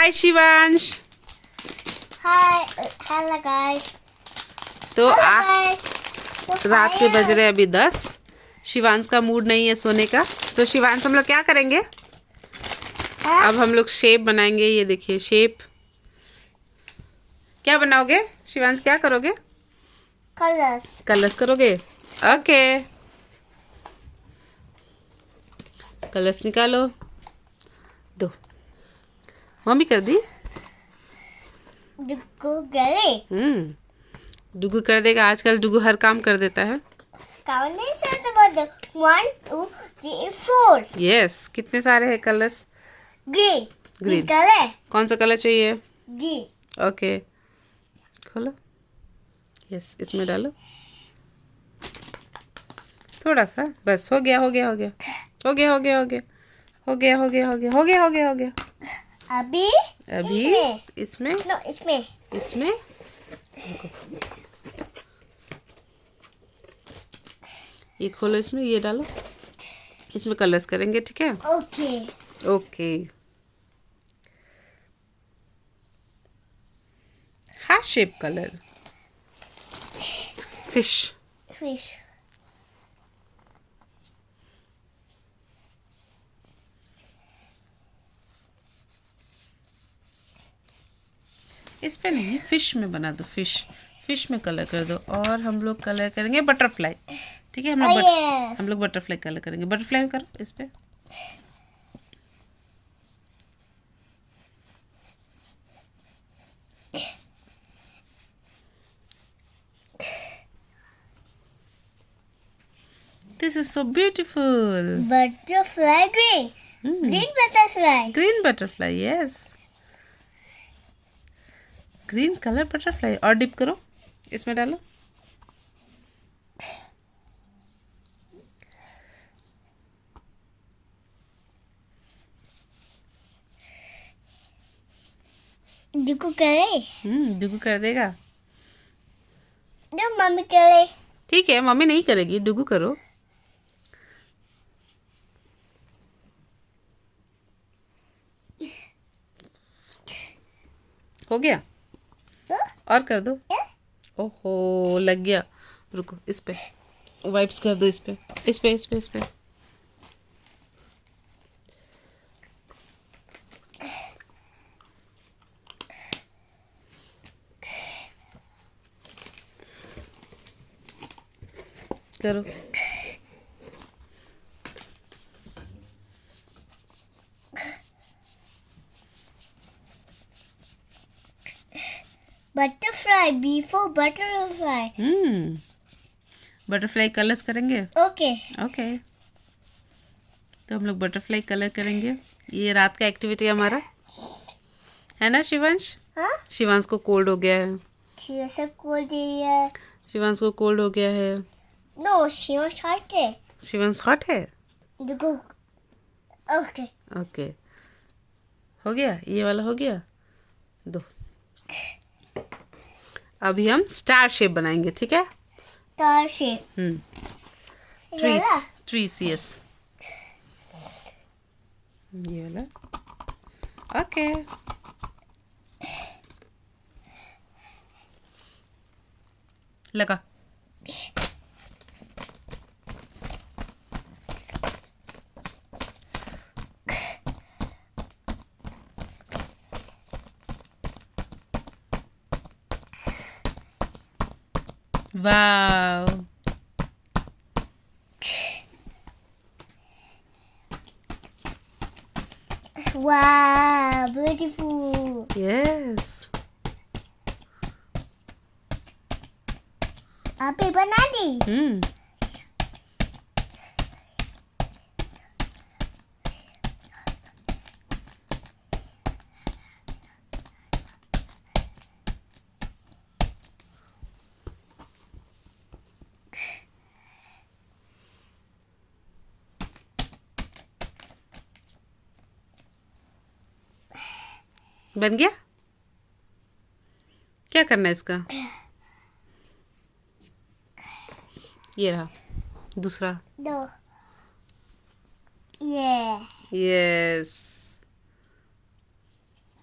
हाय Shivansh. Hi hello guys. तो रात के बज रहे अभी 10। शिवांश का मूड नहीं है सोने का, तो शिवांश हम लोग क्या करेंगे? अब हम लोग शेप बनाएंगे। ये देखिए शेप। क्या बनाओगे शिवांश? क्या करोगे? कलर्स। कलर्स करोगे? ओके, कलर्स निकालो। दो। मम्मी कर दी। डुगू गले। डुगू कर देगा। आजकल डुगू हर काम कर देता है। काउंट नहीं सकते बोल 1 2 3 4। यस, कितने सारे हैं कलर्स? ग्रीन। Green colour. कौन सा कलर चाहिए? ग्रीन। ओके, खोलो। यस, इसमें डालो थोड़ा सा। बस हो गया हो गया हो गया हो गया हो गया हो गया हो गया हो गया हो गया हो गया हो गया हो गया। अभी इसमें नो इसमें इसमें ये खोलो, इसमें ये डालो। इसमें कलर्स करेंगे, ठीक है? Okay. Okay. Heart shape colour. Fish. Fish. इस पे नहीं, फिश में बना दो। फिश फिश में कलर कर दो। और हम लोग कलर करेंगे बटरफ्लाई, ठीक है? हम लोग बटरफ्लाई कलर करेंगे। बटरफ्लाई में करो इस पे। This is so beautiful. Butterfly green. Green butterfly. Green butterfly, yes. Green colour butterfly. और डिप करो, इसमें डालो। डुगू करे। डुगू कर देगा। जो मम्मी करे। ठीक है, मम्मी नहीं करेगी, डुगू करो। हो गया? और कर दो। ओहो, लग गया। रुको, इस पे वाइप्स कर दो। इस पे इस पे इस पे इस पे। करो। Butterfly before butterfly. Butterfly colours करेंगे। ओके। ओके, तो हम लोग बटरफ्लाई कलर करेंगे। ये रात का एक्टिविटी हमारा है ना शिवांश? हाँ? शिवांश को कोल्ड हो गया है। सब खोल दिया। शिवांश को कोल्ड हो गया है। नो शिवांश हॉट है। शिवांश हॉट है। डुगू। ओके। ओके, हो गया। ये वाला हो गया। दो। अभी हम स्टार शेप बनाएंगे, ठीक है? Star shape. Trees trees, yes. ये वाला। ओके, लगा। वाव, वाह ब्यूटीफुल। यस। आप ही बना दी। बन गया? क्या करना है इसका? ये रहा दूसरा। दो। ये यस।